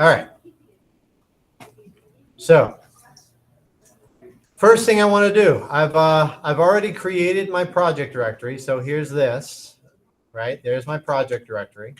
All right. So first thing I want to do, I've already created my project directory. So here's this, right? There's my project directory.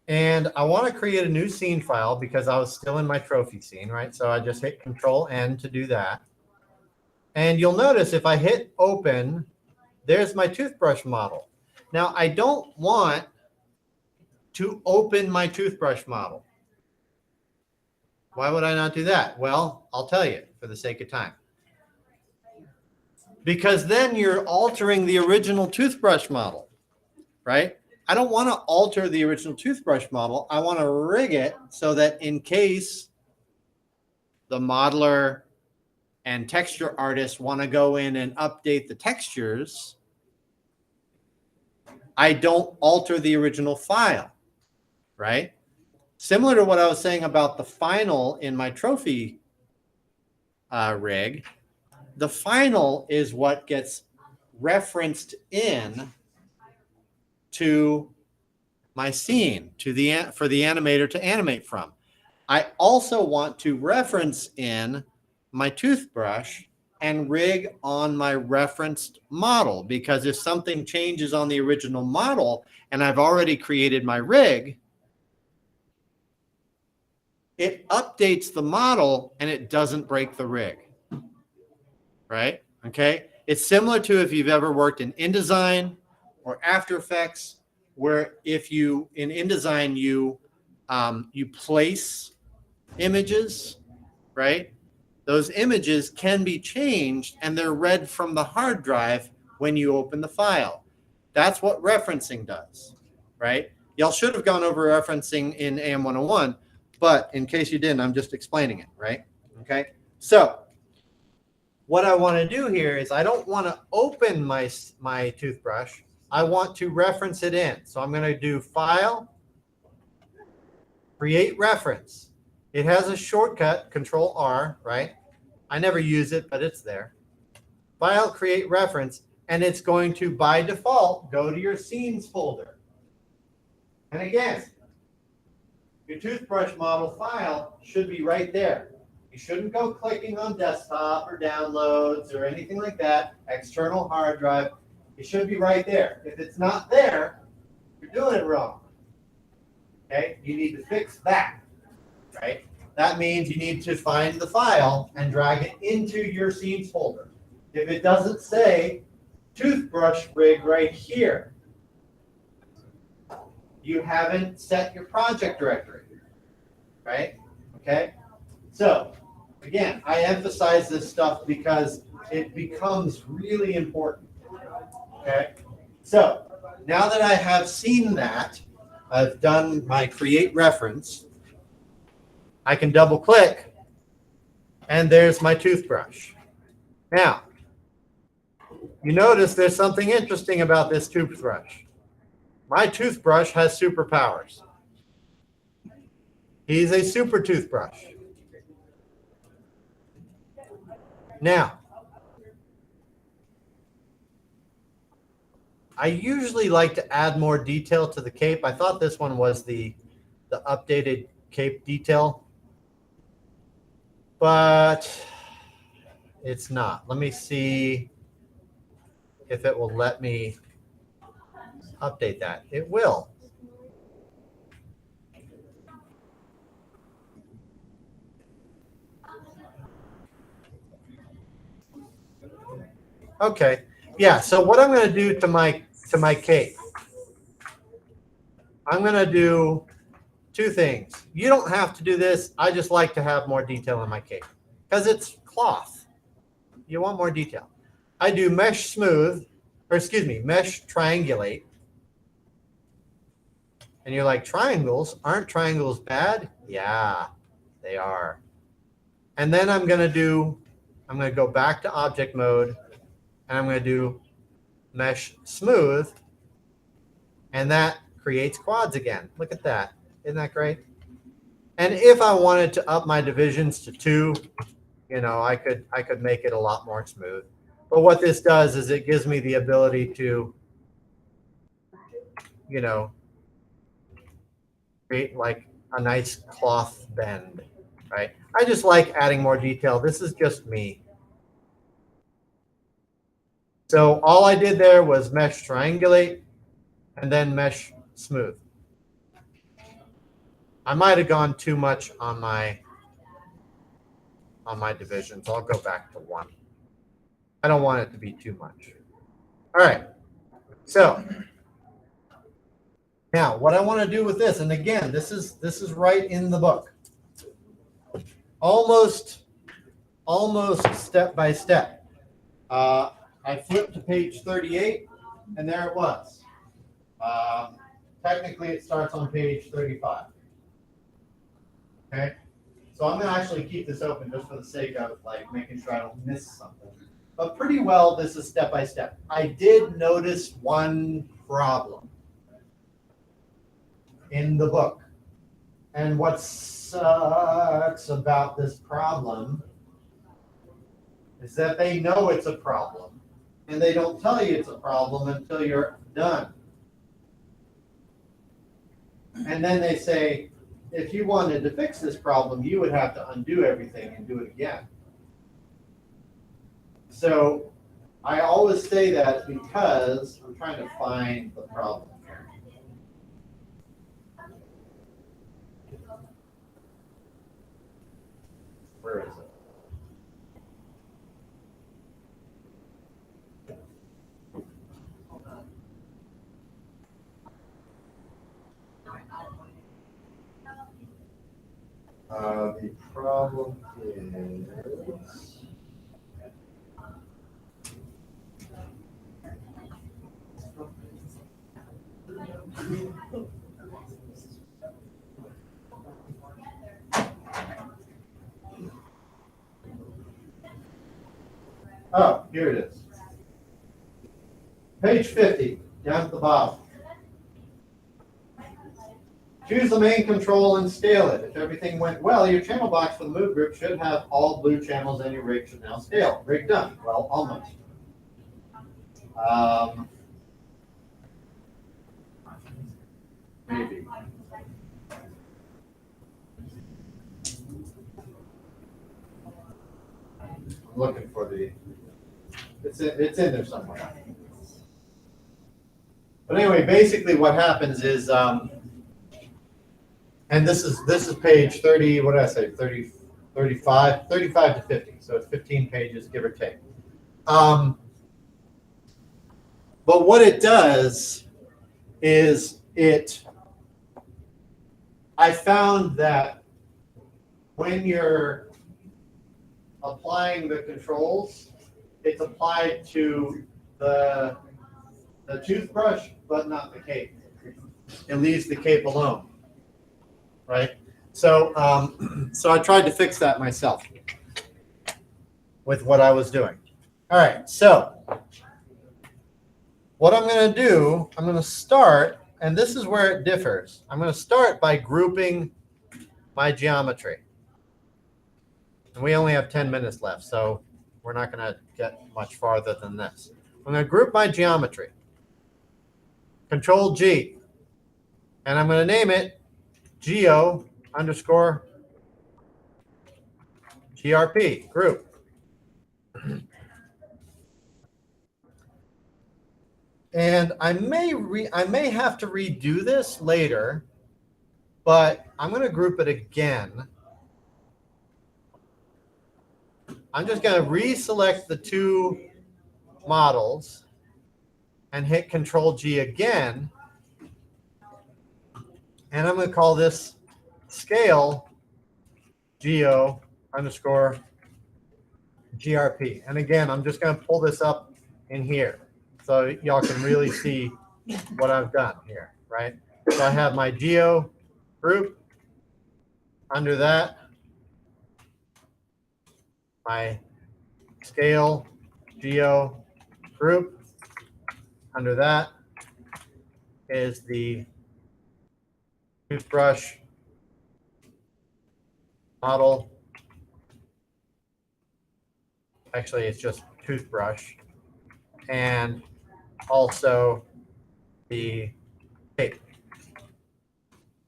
And I want to create a new scene file because I was still in my trophy scene, right? So I just hit Control N to do that. And you'll notice if I hit open, there's my toothbrush model. Now I don't want to open my toothbrush model. Why would I not do that? Well, I'll tell you for the sake of time. Because then you're altering the original toothbrush model, right? I don't want to alter the original toothbrush model. I want to rig it so that in case the modeler and texture artists want to go in and update the textures, I don't alter the original file, right? Similar to what I was saying about the final in my trophy rig, the final is what gets referenced in to my scene for the animator to animate from. I also want to reference in my toothbrush and rig on my referenced model, because if something changes on the original model and I've already created my rig, it updates the model and it doesn't break the rig, right? Okay. It's similar to if you've ever worked in InDesign or After Effects, where if you in InDesign you place images, right? Those images can be changed and they're read from the hard drive when you open the file. That's what referencing does, right? Y'all should have gone over referencing in AM101, but in case you didn't, I'm just explaining it, right? Okay. So what I want to do here is I don't want to open my toothbrush. I want to reference it in. So I'm going to do File, Create Reference. It has a shortcut, Control R, right? I never use it, but it's there. File, Create Reference, and it's going to, by default, go to your Scenes folder. And again, your toothbrush model file should be right there. You shouldn't go clicking on desktop or downloads or anything like that, external hard drive. It should be right there. If it's not there, you're doing it wrong. Okay, you need to fix that, right? That means you need to find the file and drag it into your scenes folder. If it doesn't say toothbrush rig right here, you haven't set your project directory, right? Okay, so again, I emphasize this stuff because it becomes really important. Okay, so now that I have seen that, I've done my create reference, I can double click and there's my toothbrush. Now, you notice there's something interesting about this toothbrush. My toothbrush has superpowers. He's a super toothbrush. Now, I usually like to add more detail to the cape. I thought this one was the updated cape detail, but it's not. Let me see if it will let me update that. It will. Okay. Yeah, so what I'm going to do to my cape, I'm going to do two things. You don't have to do this. I just like to have more detail in my cape because it's cloth. You want more detail. I do mesh smooth, or excuse me, mesh triangulate. And you're like, triangles? Aren't triangles bad? Yeah, they are. And then I'm going to go back to object mode, and I'm going to do mesh smooth, and that creates quads again. Look at that. Isn't that great? And if I wanted to up my divisions to 2, you know, I could make it a lot more smooth. But what this does is it gives me the ability to, you know, create like a nice cloth bend, right? I just like adding more detail. This is just me. So all I did there was mesh triangulate and then mesh smooth. I might have gone too much on my divisions. I'll go back to 1. I don't want it to be too much. All right. So now what I want to do with this, and again, this is right in the book. Almost step by step. I flipped to page 38, and there it was. Technically, it starts on page 35. Okay, so I'm going to actually keep this open just for the sake of like making sure I don't miss something. But pretty well, this is step by step. I did notice one problem in the book, and what sucks about this problem is that they know it's a problem, and they don't tell you it's a problem until you're done. And then they say, if you wanted to fix this problem, you would have to undo everything and do it again. So I always say that because I'm trying to find the problem here. Where is it? The problem is oh, here it is. Page 50, down at the bottom. Choose the main control and scale it. If everything went well, your channel box for the move group should have all blue channels and your rig should now scale. Rig done. Well, almost. Maybe. I'm looking for the, it's in there somewhere. But anyway, basically what happens is, and this is page 30, what did I say, 30, 35 to 50. So it's 15 pages, give or take. But what it does is I found that when you're applying the controls, it's applied to the toothbrush, but not the cape. It leaves the cape alone. Right, so so I tried to fix that myself with what I was doing. All right, so what I'm going to do, I'm going to start, and this is where it differs. I'm going to start by grouping my geometry, and we only have 10 minutes left, so we're not going to get much farther than this. I'm going to group my geometry. Control G, and I'm going to name it Geo _ GRP group. And I may have to redo this later, but I'm going to group it again. I'm just going to reselect the two models and hit Control G again. And I'm going to call this scale Geo _ GRP. And again, I'm just going to pull this up in here so y'all can really see what I've done here, right? So I have my Geo group. Under that, my scale Geo group. Under that is the toothbrush model. Actually, it's just toothbrush. And also the tape.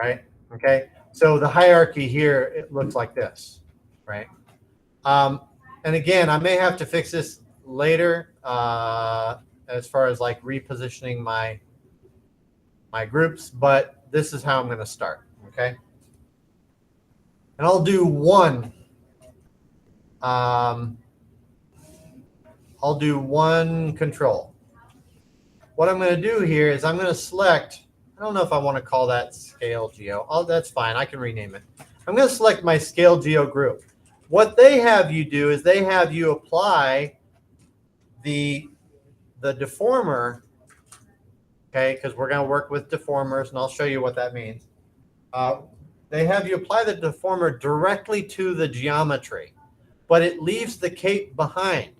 Right? Okay. So the hierarchy here, it looks like this, right? And again, I may have to fix this later as far as like repositioning my groups, but this is how I'm going to start, okay? And I'll do one. I'll do one control. What I'm going to do here is I'm going to select, I don't know if I want to call that scale geo. Oh, that's fine. I can rename it. I'm going to select my scale geo group. What they have you do is they have you apply the deformer, okay, because we're going to work with deformers, and I'll show you what that means. They have you apply the deformer directly to the geometry, but it leaves the cape behind,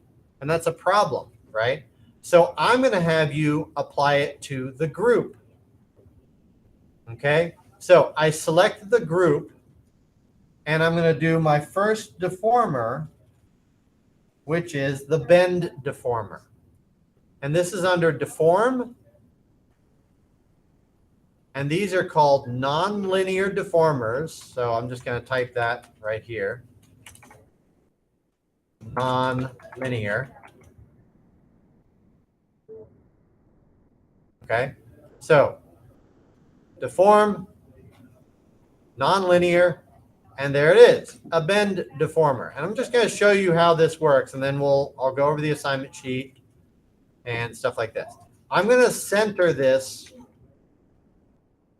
and that's a problem, right? So I'm going to have you apply it to the group, okay? So I select the group, and I'm going to do my first deformer, which is the bend deformer. And this is under deform. And these are called nonlinear deformers. So I'm just going to type that right here. Nonlinear. Okay. So deform, nonlinear, and there it is, a bend deformer. And I'm just going to show you how this works, and then I'll go over the assignment sheet and stuff like this. I'm going to center this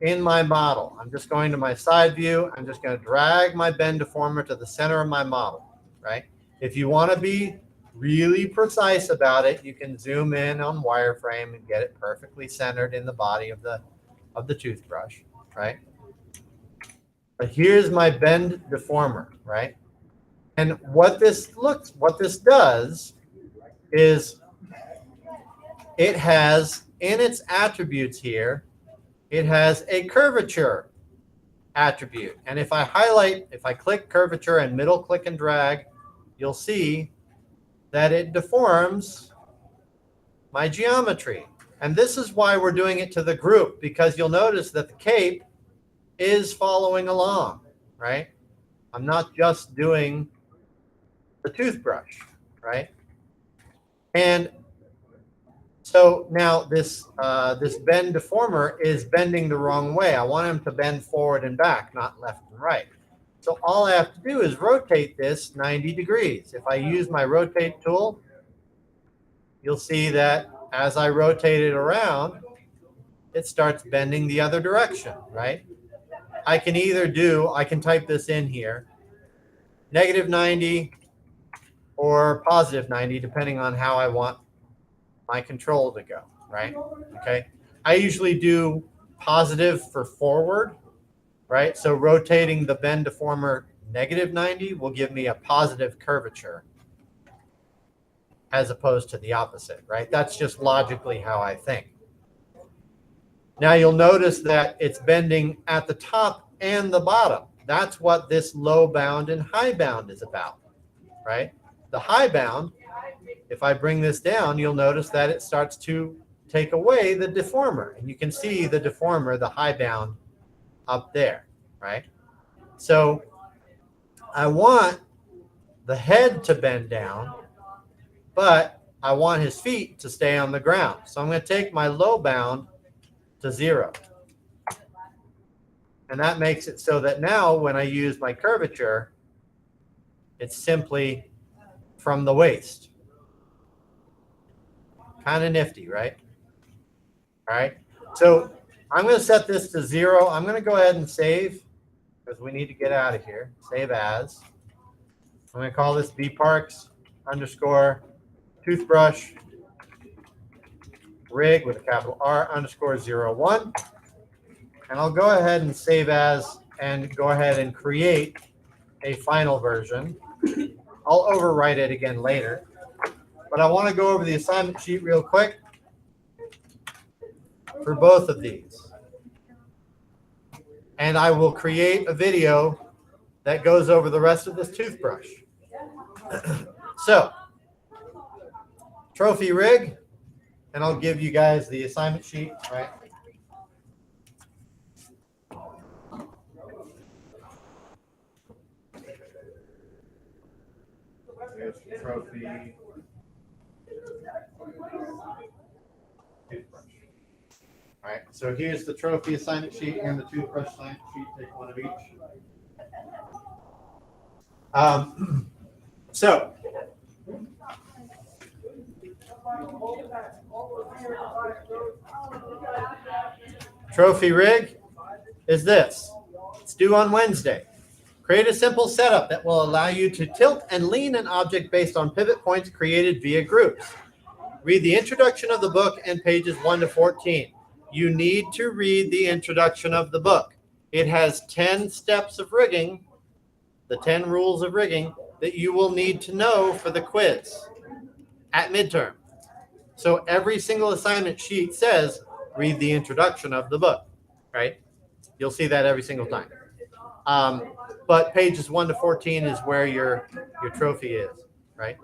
in my model. I'm just going to my side view. I'm just going to drag my bend deformer to the center of my model, right? If you want to be really precise about it, you can zoom in on wireframe and get it perfectly centered in the body of the toothbrush, right? But here's my bend deformer, right? And what this does is it has in its attributes here, it has a curvature attribute. And if I click curvature and middle click and drag, you'll see that it deforms my geometry. And this is why we're doing it to the group, because you'll notice that the cape is following along, right? I'm not just doing the toothbrush, right? And so now this bend deformer is bending the wrong way. I want him to bend forward and back, not left and right. So all I have to do is rotate this 90 degrees. If I use my rotate tool, you'll see that as I rotate it around, it starts bending the other direction, right? I can type this in here, -90 or +90, depending on how I want my control to go, right? Okay. I usually do positive for forward, right? So rotating the bend deformer -90 will give me a positive curvature as opposed to the opposite, right? That's just logically how I think. Now you'll notice that it's bending at the top and the bottom. That's what this low bound and high bound is about, right? The high bound, if I bring this down, you'll notice that it starts to take away the deformer. And you can see the deformer, the high bound, up there, right? So I want the head to bend down, but I want his feet to stay on the ground. So I'm going to take my low bound to 0. And that makes it so that now when I use my curvature, it's simply from the waist. Kind of nifty, right? All right. So I'm going to set this to 0. I'm going to go ahead and save because we need to get out of here. Save as. I'm going to call this bparks_toothbrush rig with a capital R _01. And I'll go ahead and save as and go ahead and create a final version. I'll overwrite it again later. But I want to go over the assignment sheet real quick for both of these. And I will create a video that goes over the rest of this toothbrush. So, trophy rig, and I'll give you guys the assignment sheet, right? There's the trophy. Toothbrush. All right, so here's the trophy assignment sheet and the toothbrush assignment sheet. Take one of each. So trophy rig is this. It's due on Wednesday. Create a simple setup that will allow you to tilt and lean an object based on pivot points created via groups. Read the introduction of the book and pages 1 to 14. You need to read the introduction of the book. It has 10 steps of rigging, the 10 rules of rigging that you will need to know for the quiz at midterm. So every single assignment sheet says, read the introduction of the book, right? You'll see that every single time. But pages 1 to 14 is where your trophy is, right?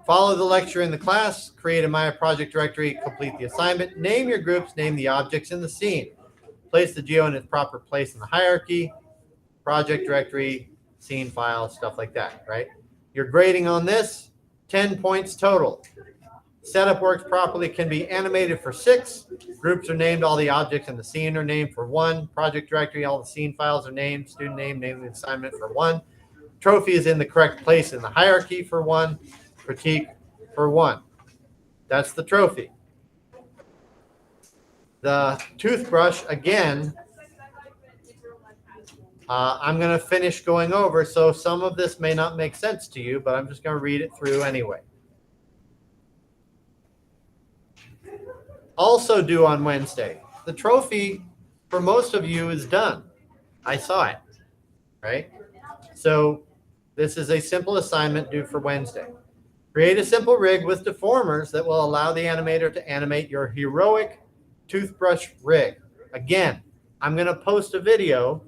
Follow the lecture in the class, create a Maya project directory, complete the assignment, name your groups, name the objects in the scene, place the geo in its proper place in the hierarchy, project directory, scene file, stuff like that, right? Your grading on this, 10 points total. Setup works properly, can be animated for 6. Groups are named, all the objects in the scene are named for 1. Project directory, all the scene files are named, student name the assignment for 1. Trophy is in the correct place in the hierarchy for 1. Critique for 1. That's the trophy. The toothbrush, again, I'm going to finish going over, so some of this may not make sense to you, but I'm just going to read it through anyway. Also due on Wednesday. The trophy for most of you is done. I saw it, right? So this is a simple assignment due for Wednesday. Create a simple rig with deformers that will allow the animator to animate your heroic toothbrush rig. Again, I'm going to post a video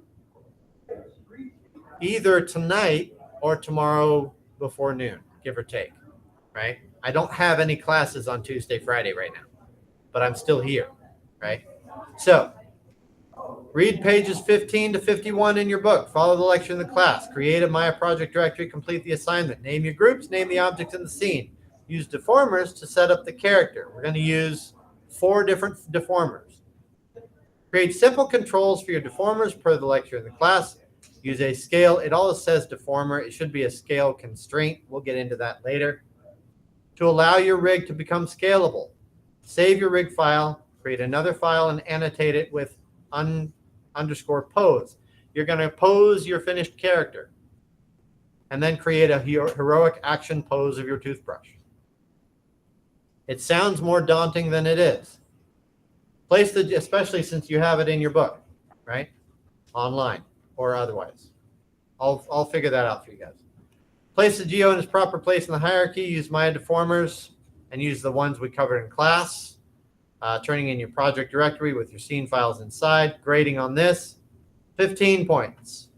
either tonight or tomorrow before noon, give or take, right? I don't have any classes on Tuesday, Friday right now, but I'm still here, right? So read pages 15 to 51 in your book. Follow the lecture in the class. Create a Maya project directory. Complete the assignment. Name your groups. Name the objects in the scene. Use deformers to set up the character. We're going to use 4 different deformers. Create simple controls for your deformers per the lecture in the class. Use a scale. It always says deformer. It should be a scale constraint. We'll get into that later. To allow your rig to become scalable, save your rig file. Create another file and annotate it with underscore pose. You're going to pose your finished character and then create a heroic action pose of your toothbrush. It sounds more daunting than it is. Place the, especially since you have it in your book, right? Online or otherwise. I'll figure that out for you guys. Place the geo in its proper place in the hierarchy. Use Maya deformers and use the ones we covered in class. Turning in your project directory with your scene files inside. Grading on this, 15 points.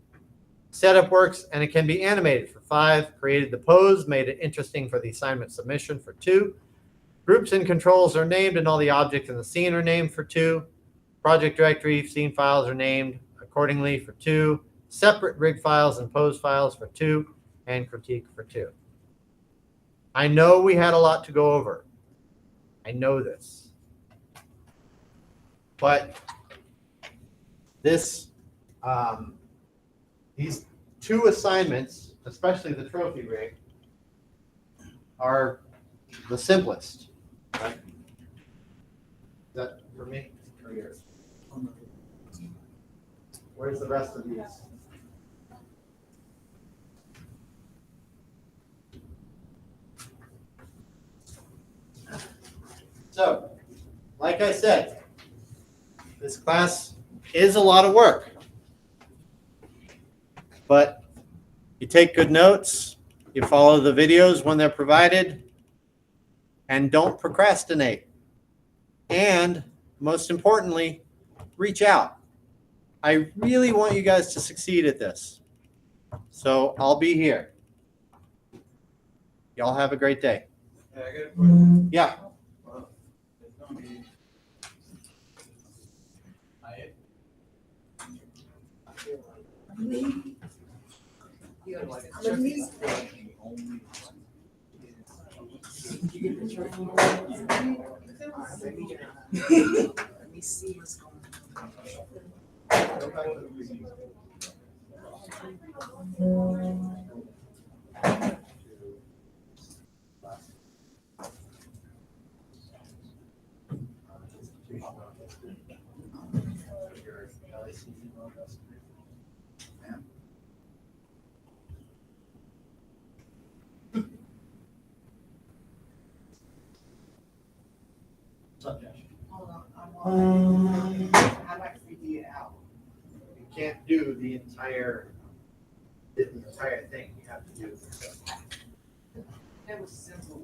Setup works and it can be animated for 5. Created the pose, made it interesting for the assignment submission for 2. Groups and controls are named and all the objects in the scene are named for 2. Project directory, scene files are named accordingly for 2. Separate rig files and pose files for 2. And critique for 2. I know we had a lot to go over. I know this. But this, these 2 assignments, especially the trophy rig, are the simplest. Right? Is that for me or yours? Where's the rest of these? So, like I said, this class is a lot of work, but you take good notes, you follow the videos when they're provided, and don't procrastinate. And most importantly, reach out. I really want you guys to succeed at this. So I'll be here. Y'all have a great day. Yeah, I got a question. Yeah. It's gonna be. You understand? Let me see what's going on. I like to figure it out. You can't do the entire thing. You have to do. That was simple.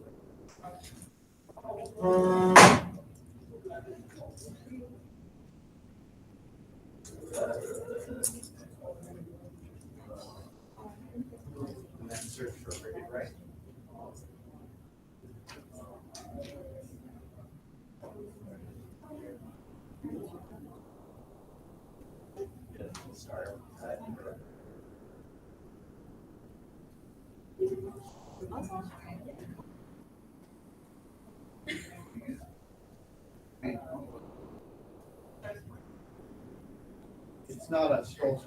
And then search for cricket, right? It's not a scroll.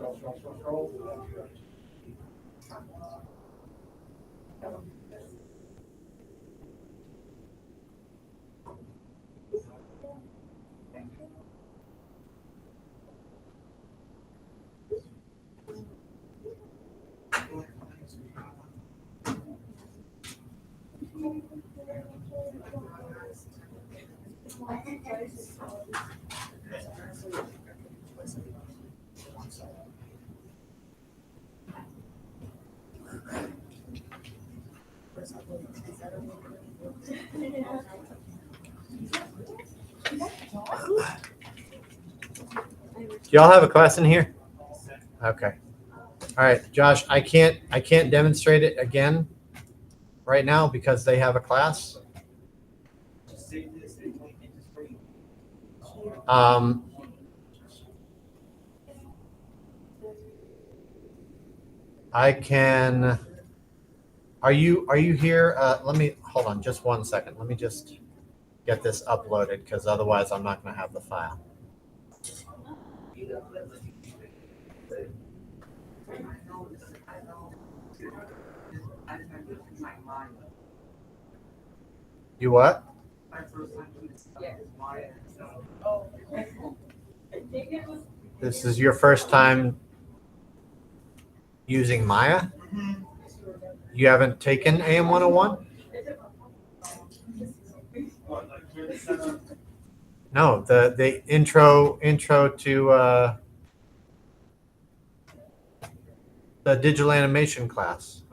Do y'all have a class in here? Okay. All right, Josh, I can't demonstrate it again right now because they have a class. I can. Are you here? Let me hold on just 1 second. Let me just get this uploaded because otherwise I'm not going to have the file. You what? This is your first time using Maya? You haven't taken AM101? No, the intro to the digital animation class.